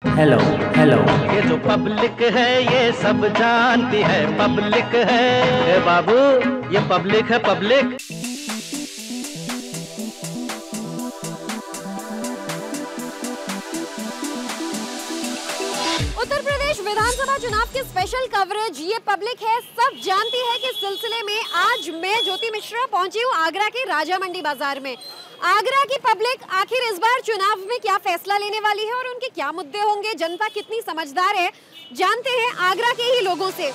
Hello hello. ये जो public है ये सब जानती है, पब्लिक है ए बाबू, ये पब्लिक है पब्लिक। उत्तर प्रदेश विधानसभा चुनाव की स्पेशल कवरेज ये पब्लिक है सब जानती है कि सिलसिले में आज मैं ज्योति मिश्रा पहुंची हूं आगरा के राजा मंडी बाजार में। आगरा की पब्लिक आखिर इस बार चुनाव में क्या फैसला लेने वाली है और उनके क्या मुद्दे होंगे, जनता कितनी समझदार है, जानते हैं आगरा के ही लोगों से।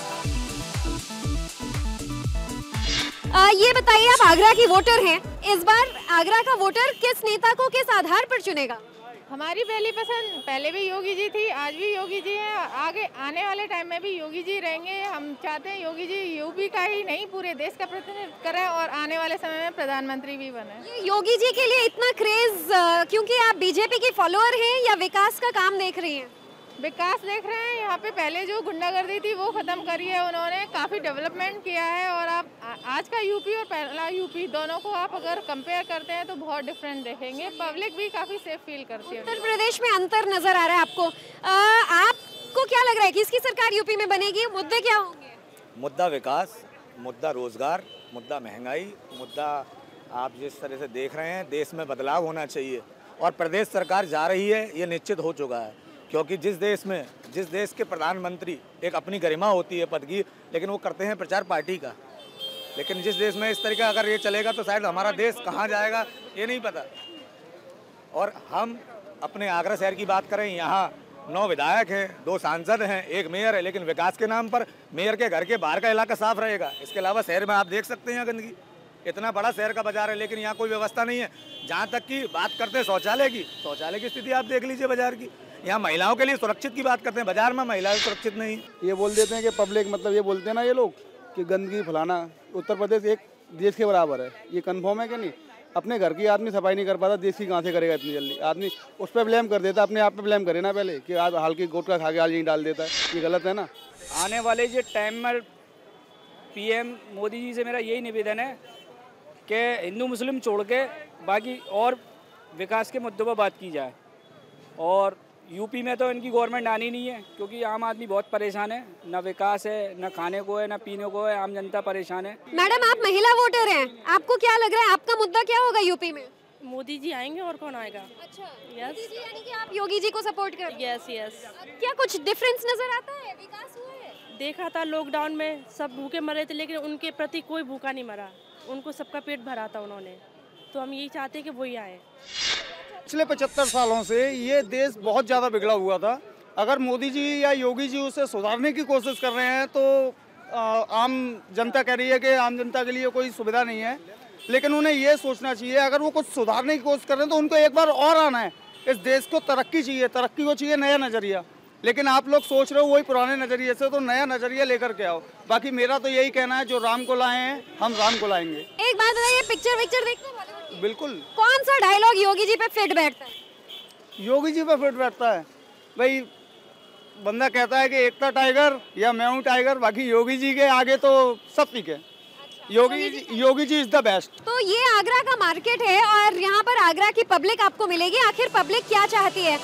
ये बताइए, आप आगरा की वोटर हैं, इस बार आगरा का वोटर किस नेता को किस आधार पर चुनेगा? हमारी पहली पसंद पहले भी योगी जी थी, आज भी योगी जी हैं, आगे आने वाले टाइम में भी योगी जी रहेंगे। हम चाहते हैं योगी जी यूपी का ही नहीं पूरे देश का प्रतिनिधित्व करें और आने वाले समय में प्रधानमंत्री भी बने। ये योगी जी के लिए इतना क्रेज क्योंकि आप बीजेपी की फॉलोअर हैं या विकास का काम देख रही हैं? विकास देख रहे हैं, यहाँ पे पहले जो गुंडागर्दी थी वो खत्म करी है उन्होंने, काफी डेवलपमेंट किया है। और आप आज का यूपी और पहला यूपी दोनों को आप अगर कंपेयर करते हैं तो बहुत डिफरेंट देखेंगे। पब्लिक भी काफी सेफ फील करती है। उत्तर प्रदेश में अंतर नजर आ रहा है आपको, आपको क्या लग रहा है किसकी सरकार यूपी में बनेगी? मुद्दे क्या होंगे? मुद्दा विकास, मुद्दा रोजगार, मुद्दा महंगाई, मुद्दा आप जिस तरह से देख रहे हैं देश में बदलाव होना चाहिए और प्रदेश सरकार जा रही है ये निश्चित हो चुका है। क्योंकि जिस देश के प्रधानमंत्री एक अपनी गरिमा होती है पद की, लेकिन वो करते हैं प्रचार पार्टी का। लेकिन जिस देश में इस तरीका अगर ये चलेगा तो शायद हमारा देश कहाँ जाएगा ये नहीं पता। और हम अपने आगरा शहर की बात करें, यहाँ 9 विधायक हैं, 2 सांसद हैं, 1 मेयर है, लेकिन विकास के नाम पर मेयर के घर के बाहर का इलाका साफ रहेगा। इसके अलावा शहर में आप देख सकते हैं गंदगी, इतना बड़ा शहर का बाजार है लेकिन यहाँ कोई व्यवस्था नहीं है। जहाँ तक की बात करते हैं शौचालय की स्थिति आप देख लीजिए बाजार की। यहाँ महिलाओं के लिए सुरक्षित की बात करते हैं, बाजार में महिलाएं सुरक्षित नहीं। ये बोल देते हैं कि पब्लिक, मतलब ये बोलते हैं ना ये लोग कि गंदगी फैलाना, उत्तर प्रदेश एक देश के बराबर है, ये कंफर्म है कि नहीं? अपने घर की आदमी सफाई नहीं कर पाता, देश की कहाँ से करेगा इतनी जल्दी? आदमी उस पर ब्लेम कर देता, अपने आप पे ब्लेम करे ना पहले कि आज हल्की गुटखा खा के आज यहीं डाल देता है, ये गलत है ना। आने वाले जो टाइम में पीएम मोदी जी से मेरा यही निवेदन है कि हिंदू मुस्लिम छोड़ के बाकी और विकास के मुद्दों पर बात की जाए। और यूपी में तो इनकी गवर्नमेंट आनी नहीं है क्योंकि आम आदमी बहुत परेशान है, ना विकास है, ना खाने को है, ना पीने को है, आम जनता परेशान है। मैडम, आप महिला वोटर हैं, आपको क्या लग रहा है आपका मुद्दा क्या होगा यूपी में? मोदी जी आएंगे और कौन आएगा? अच्छा, यस। मोदी जी, यानी कि आप योगी जी को सपोर्ट कर? Yes yes. क्या कुछ डिफरेंस नजर आता है? विकास हुआ है? देखा था लॉकडाउन में सब भूखे मरे थे लेकिन उनके प्रति कोई भूखा नहीं मरा, उनको सबका पेट भरा था उन्होंने। तो हम यही चाहते हैं कि वही आए। पिछले 75 सालों से ये देश बहुत ज़्यादा बिगड़ा हुआ था। अगर मोदी जी या योगी जी उसे सुधारने की कोशिश कर रहे हैं तो आम जनता कह रही है कि आम जनता के लिए कोई सुविधा नहीं है, लेकिन उन्हें ये सोचना चाहिए अगर वो कुछ सुधारने की कोशिश कर रहे हैं तो उनको एक बार और आना है। इस देश को तरक्की चाहिए, तरक्की को चाहिए नया नज़रिया, लेकिन आप लोग सोच रहे हो वही पुराने नज़रिए से, तो नया नज़रिया लेकर के आओ। बाकी मेरा तो यही कहना है, जो राम को लाए हैं हम राम को लाएंगे। एक बात बताइए, पिक्चर देखते हैं? बिल्कुल। कौन सा डायलॉग योगी जी पे फिट बैठता है? योगी जी पे फिट बैठता है भाई, बंदा कहता है कि एकता टाइगर या मैं हूँ टाइगर, बाकी योगी जी के आगे तो सब ठीक है। Yogi ji is the best. तो ये आगरा का मार्केट है और यहाँ पर आगरा की पब्लिक आपको मिलेगी। आखिर पब्लिक क्या चाहती है?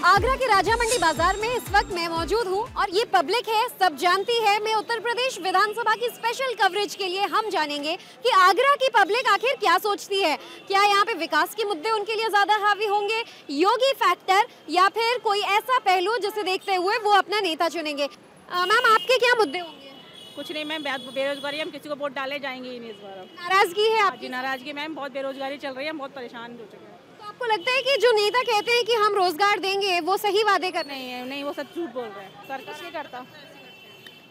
आगरा के राजा मंडी बाजार में इस वक्त मैं मौजूद हूँ और ये पब्लिक है सब जानती है। मैं उत्तर प्रदेश विधानसभा की स्पेशल कवरेज के लिए हम जानेंगे कि आगरा की पब्लिक आखिर क्या सोचती है। क्या यहाँ पे विकास के मुद्दे उनके लिए ज्यादा हावी होंगे, योगी फैक्टर, या फिर कोई ऐसा पहलू जिसे देखते हुए वो अपना नेता चुनेंगे? मैम, आपके क्या मुद्दे होंगे? कुछ नहीं मैम, बेरोजगारी, हम किसी को वोट डाले जाएंगे ही नहीं इस बार। नाराजगी है आपकी? नाराजगी मैम, बहुत बेरोजगारी चल रही है, हम बहुत परेशान हो चुके हैं। तो आपको लगता है कि जो नेता कहते हैं कि हम रोजगार देंगे वो सही वादे कर रहे हैं? नहीं, वो सब झूठ बोल रहे हैं, सर कुछ नहीं करता।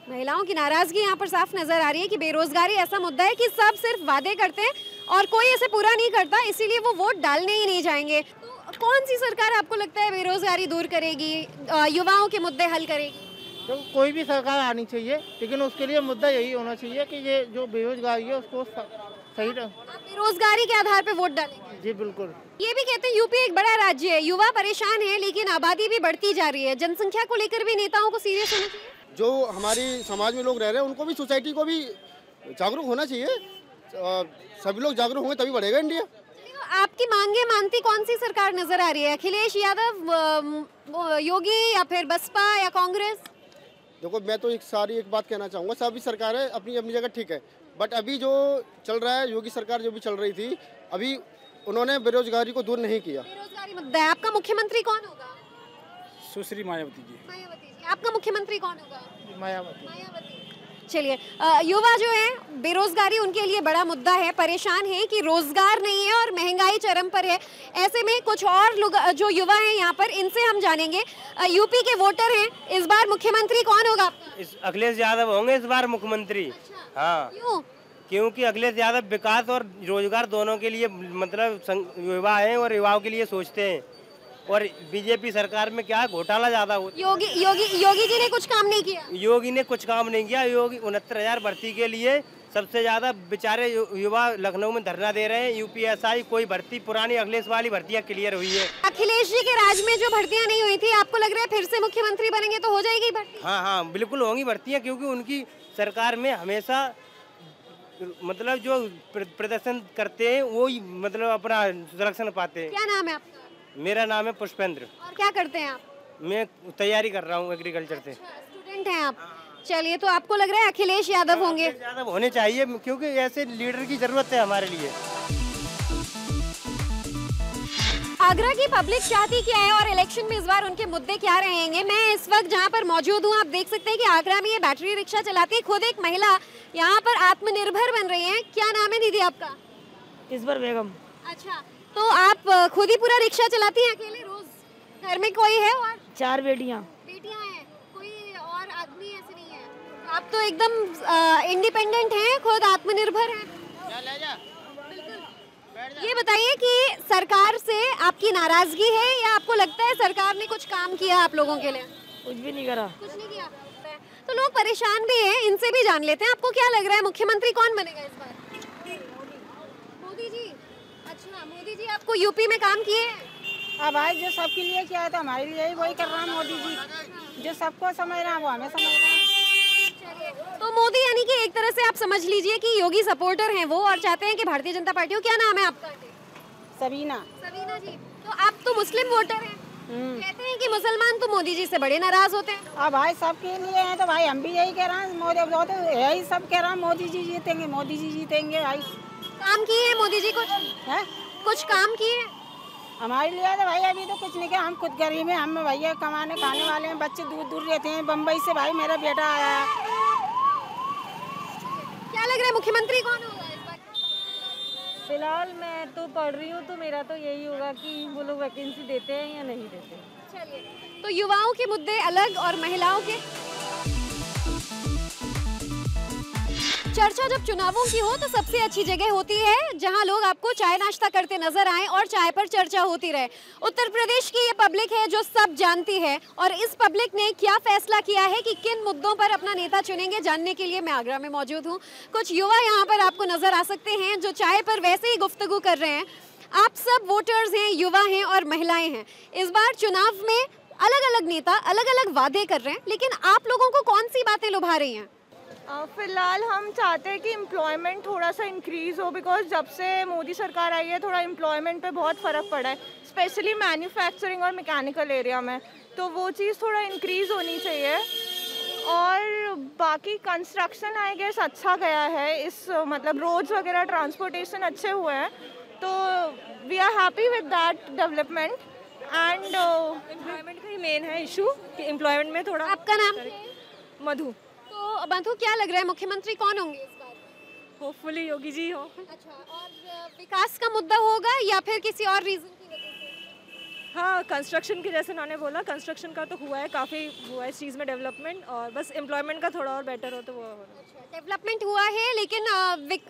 महिलाओं की नाराजगी यहाँ पर साफ नजर आ रही है कि बेरोजगारी ऐसा मुद्दा है कि सब सिर्फ वादे करते हैं और कोई ऐसे पूरा नहीं करता, इसीलिए वो वोट डालने ही नहीं जाएंगे। तो कौन सी सरकार आपको लगता है बेरोजगारी दूर करेगी, युवाओं के मुद्दे हल करेगी? तो कोई भी सरकार आनी चाहिए, लेकिन उसके लिए मुद्दा यही होना चाहिए कि ये जो बेरोजगारी है उसको सही। आप बेरोजगारी के आधार पे वोट डालेंगे? जी बिल्कुल। ये भी कहते हैं यूपी एक बड़ा राज्य है, युवा परेशान है, लेकिन आबादी भी बढ़ती जा रही है, जनसंख्या को लेकर भी नेताओं को सीरियस होना चाहिए। जो हमारी समाज में लोग रह रहे हैं उनको भी, सोसाइटी को भी जागरूक होना चाहिए। सभी लोग जागरूक होंगे तभी बढ़ेगा इंडिया। आपकी मांगे मानती कौन सी सरकार नजर आ रही है? अखिलेश यादव, योगी, या फिर बसपा या कांग्रेस? देखो, मैं तो एक बात कहना चाहूँगा, सभी सरकारें अपनी अपनी जगह ठीक है, बट अभी जो चल रहा है, योगी सरकार जो भी चल रही थी, अभी उन्होंने बेरोजगारी को दूर नहीं किया। बेरोजगारी मुद्दा है। आपका मुख्यमंत्री कौन होगा? सुश्री मायावती जी। मायावती जी। आपका मुख्यमंत्री कौन होगा? मायावती। चलिए, युवा जो है, बेरोजगारी उनके लिए बड़ा मुद्दा है, परेशान है कि रोजगार नहीं है और महंगाई चरम पर है। ऐसे में कुछ और लोग जो युवा हैं यहाँ पर, इनसे हम जानेंगे। यूपी के वोटर हैं, इस बार मुख्यमंत्री कौन होगा? अखिलेश यादव होंगे इस बार मुख्यमंत्री। अच्छा। हाँ, क्यों? क्योंकि अखिलेश यादव विकास और रोजगार दोनों के लिए मतलब युवा हैं और युवाओं के लिए सोचते हैं। और बीजेपी सरकार में क्या घोटाला ज्यादा होता है। योगी जी ने कुछ काम नहीं किया। योगी ने कुछ काम नहीं किया। योगी 69,000 भर्ती के लिए सबसे ज्यादा बेचारे युवा लखनऊ में धरना दे रहे हैं। यूपीएसआई कोई भर्ती पुरानी अखिलेश वाली भर्तियां क्लियर हुई है। अखिलेश जी के राज में जो भर्तियां नहीं हुई थी, आपको लग रहा है फिर से मुख्यमंत्री बनेंगे तो हो जाएगी भर्ती? हाँ, बिल्कुल होंगी भर्तियां, क्योंकि उनकी सरकार में हमेशा मतलब जो प्रदर्शन करते हैं वो मतलब अपना सुरक्षण पाते हैं। क्या नाम है आपका? मेरा नाम है पुष्पेंद्र। और क्या करते हैं आप? मैं तैयारी कर रहा हूँ एग्रीकल्चर से। स्टूडेंट हैं आप? चलिए, तो आपको लग रहा है अखिलेश यादव होंगे? यादव होने चाहिए, क्योंकि ऐसे लीडर की जरूरत है हमारे लिए। आगरा की पब्लिक चाहती क्या है और इलेक्शन में इस बार उनके मुद्दे क्या रहेंगे? मैं इस वक्त जहाँ पर मौजूद हूँ, आप देख सकते हैं कि आगरा में ये बैटरी रिक्शा चलाती है खुद एक महिला, यहाँ पर आत्मनिर्भर बन रही है। क्या नाम है दीदी आपका? इस्बर बेगम। अच्छा, तो आप खुद ही पूरा रिक्शा चलाती हैं अकेले रोज? घर में कोई है? और 4 बेटियाँ हैं? कोई और आदमी ऐसे नहीं है? आप तो एकदम इंडिपेंडेंट हैं, खुद आत्मनिर्भर हैं। ये बताइए कि सरकार से आपकी नाराजगी है या आपको लगता है सरकार ने कुछ काम किया आप लोगों के लिए? कुछ भी नहीं करा। कुछ नहीं किया। तो लोग परेशान भी हैं, इनसे भी जान लेते हैं। आपको क्या लग रहा है मुख्यमंत्री कौन बनेगा इस बार? मोदी जी। अच्छा, मोदी जी आपको यूपी में काम किए हैं? अब भाई जो सबके लिए किया है तो हमारे लिए ही वही कर रहा है मोदी जी। जो सबको समझ रहा है वो हमें समझ रहा है। तो मोदी यानी कि एक तरह से आप समझ लीजिए कि योगी सपोर्टर हैं वो और चाहते हैं कि भारतीय जनता पार्टी हो। क्या नाम है आपका? सबीना। सबीना जी। तो आप तो मुस्लिम वोटर हैं, कहते हैं कि मुसलमान तो मोदी जी से बड़े नाराज होते हैं। अब भाई सबके लिए है तो भाई हम भी यही कह रहे हैं, मोदी तो यही सब कह रहा है, मोदी जी जीतेंगे, मोदी जी जीतेंगे। भाई काम किए हैं मोदी जी? कुछ काम किए हमारे लिए? तो भाई अभी तो कुछ नहीं किया, हम खुद गरीब हैं, हम भैया कमाने खाने वाले हैं, बच्चे दूर दूर रहते हैं। बम्बई से भाई मेरा बेटा आया। क्या लग रहा है मुख्यमंत्री कौन होगा इस बार? फिलहाल मैं तो पढ़ रही हूँ, तो मेरा तो यही होगा कि वो लोग वैकेंसी देते हैं या नहीं देते। चलिए, तो युवाओं के मुद्दे अलग और महिलाओं के। चर्चा जब चुनावों की हो तो सबसे अच्छी जगह होती है जहां लोग आपको चाय नाश्ता करते नजर आए और चाय पर चर्चा होती रहे। उत्तर प्रदेश की ये पब्लिक है जो सब जानती है और इस पब्लिक ने क्या फैसला किया है कि किन मुद्दों पर अपना नेता चुनेंगे, जानने के लिए मैं आगरा में मौजूद हूँ। कुछ युवा यहाँ पर आपको नजर आ सकते हैं जो चाय पर वैसे ही गुफ्तगू कर रहे हैं। आप सब वोटर्स हैं, युवा हैं और महिलाएं हैं। इस बार चुनाव में अलग अलग नेता अलग अलग वादे कर रहे हैं, लेकिन आप लोगों को कौन सी बातें लुभा रही हैं? फ़िलहाल हम चाहते हैं कि एम्प्लॉयमेंट थोड़ा सा इंक्रीज़ हो, बिकॉज जब से मोदी सरकार आई है थोड़ा एम्प्लॉयमेंट पे बहुत फ़र्क पड़ा है, स्पेशली मैन्युफैक्चरिंग और मैकेनिकल एरिया में, तो वो चीज़ थोड़ा इंक्रीज़ होनी चाहिए। और बाकी कंस्ट्रक्शन आई गेस अच्छा गया है, इस मतलब रोड्स वगैरह ट्रांसपोर्टेशन अच्छे हुए हैं, तो we are happy with that development. And employment का ही मेन है इशू कि एम्प्लॉयमेंट में थोड़ा। आपका नाम? मधु। तो मधु, क्या लग रहा है मुख्यमंत्री कौन होंगे इस बार? होपफुली योगी जी हो। अच्छा, और विकास का मुद्दा होगा या फिर किसी और रीजन की वजह से? हाँ, कंस्ट्रक्शन के जैसे उन्होंने बोला, कंस्ट्रक्शन का तो हुआ है, काफ़ी हुआ है इस चीज़ में डेवलपमेंट, और बस एम्प्लॉयमेंट का थोड़ा और बेटर हो तो वो। अच्छा, डेवलपमेंट हुआ है लेकिन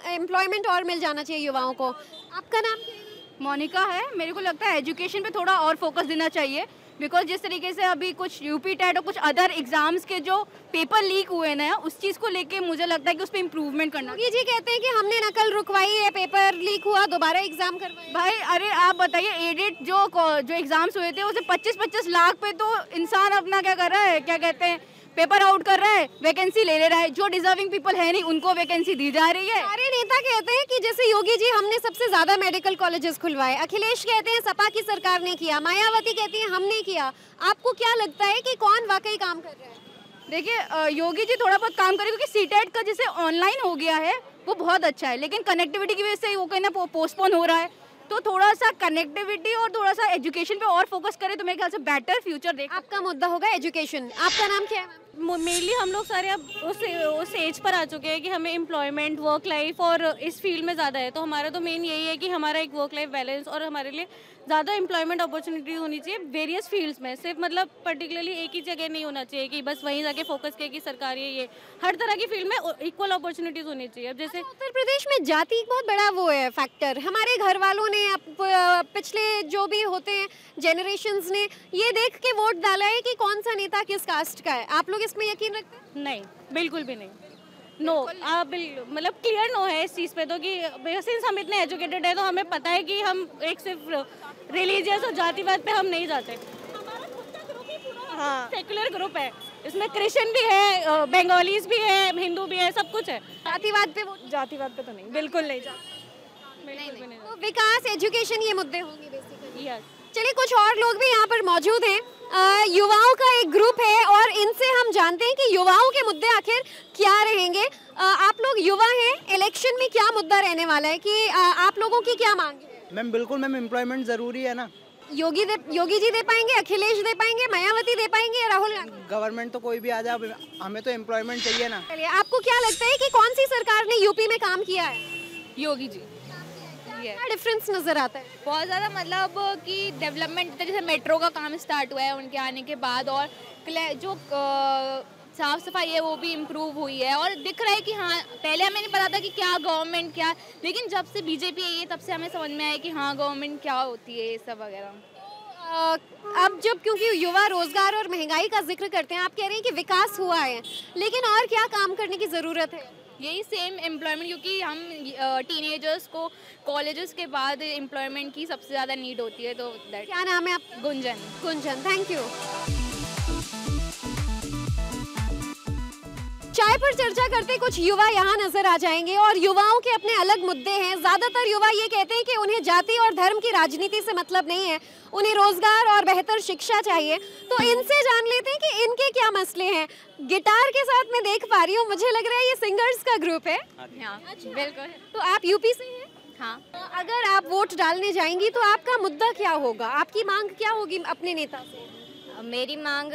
एम्प्लॉयमेंट और मिल जाना चाहिए युवाओं को। आपका नाम क्या है? मोनिका है। मेरे को लगता है एजुकेशन पे थोड़ा और फोकस देना चाहिए, बिकॉज जिस तरीके से अभी कुछ यूपी टेट और कुछ अदर एग्जाम्स के जो पेपर लीक हुए ना, उस चीज़ को लेके मुझे लगता है कि उस पर इम्प्रूवमेंट करना। ये जी कहते हैं कि हमने नकल रुकवाई है, पेपर लीक हुआ, दोबारा एग्जाम करवाए। भाई अरे आप बताइए, एडिट जो एग्जाम्स हुए थे उसे 25-25 लाख पे तो इंसान अपना क्या कर रहा है, क्या कहते हैं, पेपर आउट कर रहा है, वैकेंसी ले रहा है, जो डिजर्विंग पीपल है नहीं उनको वैकेंसी दी जा रही है। सारे नेता कहते हैं कि जैसे योगी जी हमने सबसे ज्यादा मेडिकल कॉलेजेस खुलवाए, अखिलेश कहते हैं सपा की सरकार ने किया, मायावती कहती है हमने किया। आपको क्या लगता है कि कौन वाकई काम कर रहा है? देखिए योगी जी थोड़ा बहुत काम करें, क्योंकि सीटेट का जैसे ऑनलाइन हो गया है वो बहुत अच्छा है, लेकिन कनेक्टिविटी की वजह से वो कहना पोस्टपोन हो रहा है, तो थोड़ा सा कनेक्टिविटी और थोड़ा सा एजुकेशन पे और फोकस करें तो मेरे ख्याल से बेटर फ्यूचर देख। आपका मुद्दा होगा एजुकेशन। आपका नाम क्या है? मेनली हम लोग सारे अब उस एज पर आ चुके हैं कि हमें एम्प्लॉयमेंट, वर्क लाइफ और इस फील्ड में ज़्यादा है, तो हमारा तो मेन यही है कि हमारा एक वर्क लाइफ बैलेंस और हमारे लिए ज़्यादा एम्प्लॉयमेंट अपॉर्चुनिटी होनी चाहिए वेरियस फील्ड्स में, सिर्फ मतलब पर्टिकुलरली एक ही जगह नहीं होना चाहिए कि बस वहीं जाके फोकस किया कि सरकारी ये हर तरह की फील्ड में इक्वल अपॉर्चुनिटीज़ होनी चाहिए। अब जैसे उत्तर प्रदेश में जाति एक बहुत बड़ा वो है फैक्टर। हमारे घर वालों ने पिछले जो भी होते हैं जनरेशंस ने ये देख के वोट डाला है कि कौन सा नेता किस कास्ट का है। आप लोग इसमें यकीन रखते हैं? नहीं, बिल्कुल भी नहीं। नो, मतलब क्लियर नो है इस चीज़ पे तो कि सिंस हम इतने एजुकेटेड है तो हमें पता है कि हम एक सिर्फ रिलीजियस और जातिवाद पे हम नहीं जाते। हाँ, सेकुलर ग्रुप है, इसमें क्रिश्चियन भी है, बंगालीज भी है, हिंदू भी है, सब कुछ है। जातिवाद पे जातिवाद पे तो नहीं, बिल्कुल नहीं नहीं। तो विकास, एजुकेशन ये मुद्दे होंगे बेसिकली। यस। चलिए कुछ और लोग भी यहाँ पर मौजूद हैं। युवाओं का एक ग्रुप है और इनसे हम जानते हैं कि युवाओं के मुद्दे आखिर क्या रहेंगे। आप लोग युवा हैं, इलेक्शन में क्या मुद्दा रहने वाला है कि आप लोगों की क्या मांग है? मैम बिल्कुल मैम, एम्प्लॉयमेंट ज़रूरी है ना। योगी जी दे पाएंगे, अखिलेश दे पाएंगे, मायावती दे पाएंगे या राहुल गांधी? गवर्नमेंट तो कोई भी आ जाए, हमें तो एम्प्लॉयमेंट चाहिए ना। चलिए, आपको क्या लगता है कि कौन सी सरकार ने यूपी में काम किया है? योगी जी। क्या डिफरेंस नजर आता है? बहुत ज़्यादा, मतलब कि डेवलपमेंट जैसे मेट्रो का काम स्टार्ट हुआ है उनके आने के बाद, और जो साफ सफाई है वो भी इम्प्रूव हुई है, और दिख रहा है कि हाँ, पहले हमें नहीं पता था कि क्या गवर्नमेंट क्या, लेकिन जब से बीजेपी आई है तब से हमें समझ में आया कि हाँ गवर्नमेंट क्या होती है, ये सब वगैरह। अब जब क्योंकि युवा रोजगार और महंगाई का जिक्र करते हैं, आप कह रहे हैं कि विकास हुआ है, लेकिन और क्या काम करने की ज़रूरत है? यही सेम एम्प्लॉयमेंट, क्योंकि हम टीनेजर्स को कॉलेजेस के बाद एम्प्लॉयमेंट की सबसे ज़्यादा नीड होती है। तो क्या नाम है आप? Gunjan, thank you. चाय पर चर्चा करते कुछ युवा यहाँ नजर आ जाएंगे और युवाओं के अपने अलग मुद्दे हैं। ज्यादातर युवा ये कहते हैं कि उन्हें जाति और धर्म की राजनीति से मतलब नहीं है, उन्हें रोजगार और बेहतर शिक्षा चाहिए। तो इनसे जान लेते हैं कि इनके क्या मसले हैं। गिटार के साथ मैं देख पा रही हूँ, मुझे लग रहा है ये सिंगर्स का ग्रुप है। बिल्कुल। तो आप यूपी से हैं? हाँ। अगर आप वोट डालने जाएंगी तो आपका मुद्दा क्या होगा, आपकी मांग क्या होगी अपने नेता से? मेरी मांग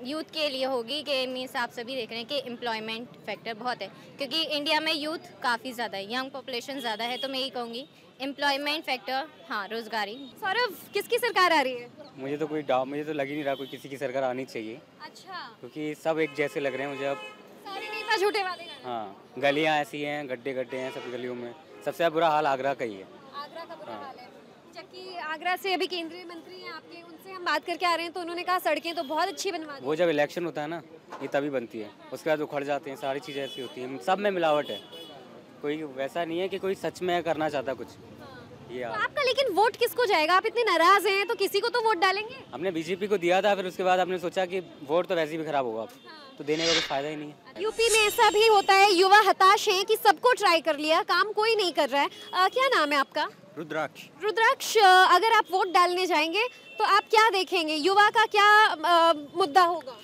यूथ के लिए होगी कि मीन्स आप सभी देख रहे हैं कि एम्प्लॉयमेंट फैक्टर बहुत है, क्योंकि इंडिया में यूथ काफ़ी ज़्यादा है, यंग पॉपुलेशन ज़्यादा है, तो मैं यही कहूँगी एम्प्लॉयमेंट फैक्टर, हाँ रोजगारी। सौरभ, किसकी सरकार आ रही है? मुझे तो लग ही नहीं रहा कोई किसी की सरकार आनी चाहिए। अच्छा। क्योंकि सब एक जैसे लग रहे हैं मुझे अब। सारे नेता झूठे वादे कर रहे हैं। हाँ, गलियाँ ऐसी हैं, गड्ढे हैं सब गलियों में। सबसे ज़्यादा बुरा हाल आगरा का ही है। आगरा का बुरा हाल है, जबकि आगरा से अभी केंद्रीय मंत्री हैं आपके, उनसे हम बात करके आ रहे हैं तो उन्होंने कहा सड़कें तो बहुत अच्छी बनवा दी। वो जब इलेक्शन होता है ना, ये तभी बनती है, उसके बाद उखड़ जाते हैं, सारी चीज़ें ऐसी होती हैं, सब में मिलावट है, कोई वैसा नहीं है कि कोई सच में करना चाहता कुछ। ये तो आपका लेकिन वोट किसको जाएगा? आप इतने नाराज हैं तो किसी को तो वोट डालेंगे? हमने बीजेपी को दिया था, फिर उसके बाद हमने सोचा कि वोट तो वैसे भी खराब होगा, तो देने का कोई फायदा ही नहीं है। यूपी में ऐसा भी होता है, युवा हताश हैं कि सबको ट्राई कर लिया, काम कोई नहीं कर रहा है। क्या नाम है आपका? रुद्राक्ष, अगर आप वोट डालने जाएंगे तो आप क्या देखेंगे, युवा का क्या मुद्दा होगा?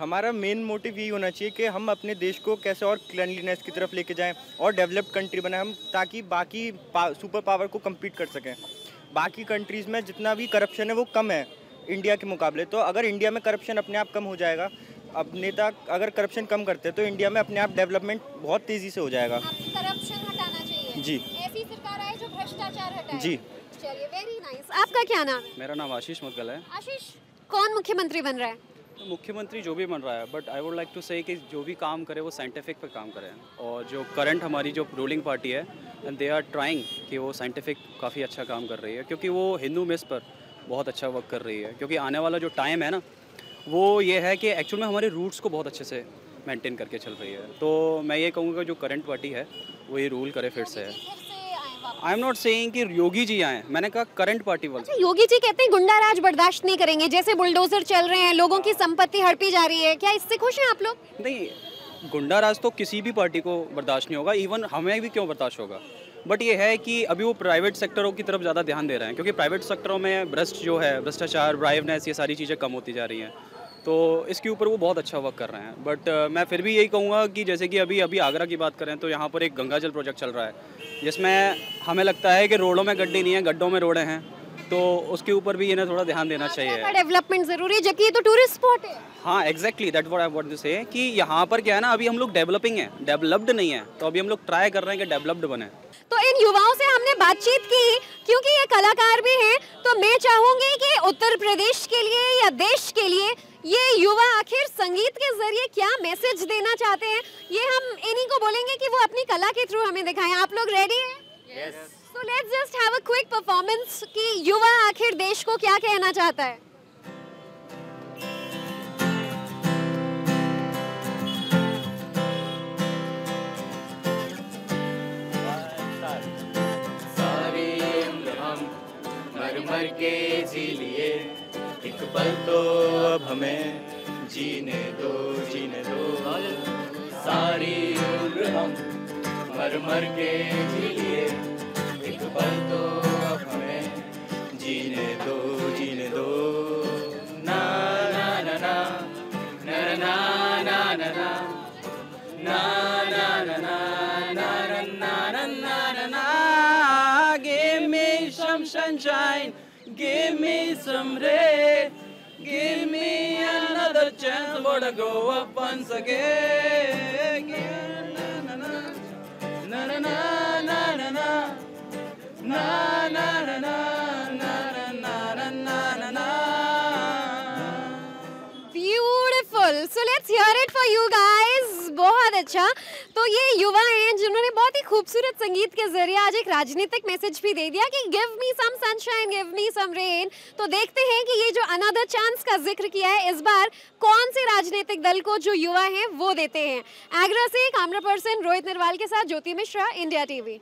हमारा मेन मोटिव यही होना चाहिए कि हम अपने देश को कैसे और क्लीनलीनेस की तरफ लेके जाएं और डेवलप्ड कंट्री बनाएं हम, ताकि बाकी सुपर पावर को कम्पीट कर सकें। बाकी कंट्रीज़ में जितना भी करप्शन है वो कम है इंडिया के मुकाबले, तो अगर इंडिया में करप्शन अपने आप कम हो जाएगा, अब नेता अगर करप्शन कम करते हैं तो इंडिया में अपने आप डेवलपमेंट बहुत तेज़ी से हो जाएगा। करप्शन हटाना चाहिए जी, ऐसी सरकार आए जो भ्रष्टाचार हटाए। जी, चलिए, वेरी नाइस। आपका क्या नाम है? मेरा नाम आशीष मुदगल है। आशीष, कौन मुख्यमंत्री बन रहा है? मुख्यमंत्री जो भी बन रहा है, but I would like to say कि जो भी काम करे वो साइंटिफिक पे काम करे, और जो करंट हमारी जो रूलिंग पार्टी है, एंड दे आर ट्राइंग कि वो साइंटिफिक काफ़ी अच्छा काम कर रही है, क्योंकि वो हिंदू मिस पर बहुत अच्छा वर्क कर रही है। क्योंकि आने वाला जो टाइम है ना, वो ये है कि एक्चुअल में हमारे रूट्स को बहुत अच्छे से मेंटेन करके चल रही है। तो मैं ये कहूँगा जो करंट पार्टी है वो ये रूल करे फिर से है। वापस? आई एम नॉट सेइंग कि योगी जी आए, मैंने कहा करंट पार्टी वाले। अच्छा, योगी जी कहते हैं गुंडा राज बर्दाश्त नहीं करेंगे, जैसे बुलडोजर चल रहे हैं, लोगों की संपत्ति हड़पी जा रही है, क्या इससे खुश हैं आप लोग? नहीं, गुंडा राज तो किसी भी पार्टी को बर्दाश्त नहीं होगा, इवन हमें भी क्यों बर्दाश्त होगा। बट ये है कि अभी वो प्राइवेट सेक्टरों की तरफ ज़्यादा ध्यान दे रहे हैं, क्योंकि प्राइवेट सेक्टरों में भ्रष्टाचार, ब्राइवनेस, ये सारी चीज़ें कम होती जा रही हैं, तो इसके ऊपर वो बहुत अच्छा वर्क कर रहे हैं। बट मैं फिर भी यही कहूँगा कि जैसे कि अभी आगरा की बात करें तो यहाँ पर एक गंगा जल प्रोजेक्ट चल रहा है, जिसमें हमें लगता है कि रोडों में गड्ढे नहीं हैं, गड्ढों में रोडें हैं, तो उसके ऊपर भी इन्हें थोड़ा ध्यान देना चाहिए। डेवलपमेंट जरूरी है, जबकि ये तो टूरिस्ट स्पॉट है। हाँ exactly, that what I want to say कि यहाँ पर क्या है ना, अभी हम लोग डेवलपिंग है, डेवलप्ड नहीं है, तो अभी हम लोग ट्राई कर रहे हैं कि डेवलप्ड बने। तो इन युवाओं से हमने बातचीत की, क्योंकि ये कलाकार भी हैं, तो मैं चाहूंगी कि उत्तर प्रदेश के लिए या देश के लिए ये युवा आखिर संगीत के जरिए क्या मैसेज देना चाहते हैं, ये हम इन्हीं को बोलेंगे कि वो अपनी कला के थ्रू हमें दिखाएं। आप लोग रेडी हैं? Yes. So let's just have a quick performance कि युवा आखिर देश को क्या कहना चाहता है। सारी उम्र हम मर मर के जी लिए, एक पल तो अब हमें जीने दो, जीने दो। सारी उम्र हम मर मर के जी लिए, एक पल तो अब हमें जीने दो, जीने दो। ना ना ना ना ना ना ना ना ना ना ना ना ना ना ना ना ना। Give me some sunshine, give me some rain, give me another chance for to go up once again. Na na na na na na na na. Na na na na na na na na na. Beautiful. So let's hear it for you guys. बहुत अच्छा। तो ये युवा हैं जिन्होंने बहुत ही खूबसूरत संगीत के जरिए आज एक राजनीतिक मैसेज भी दे दिया कि give me some sunshine, give me some rain. तो देखते हैं कि ये जो अनदर चांस का जिक्र किया है इस बार कौन से राजनीतिक दल को जो युवा हैं वो देते हैं। आगरा से कैमरा पर्सन रोहित नरवाल के साथ ज्योति मिश्रा, इंडिया टीवी।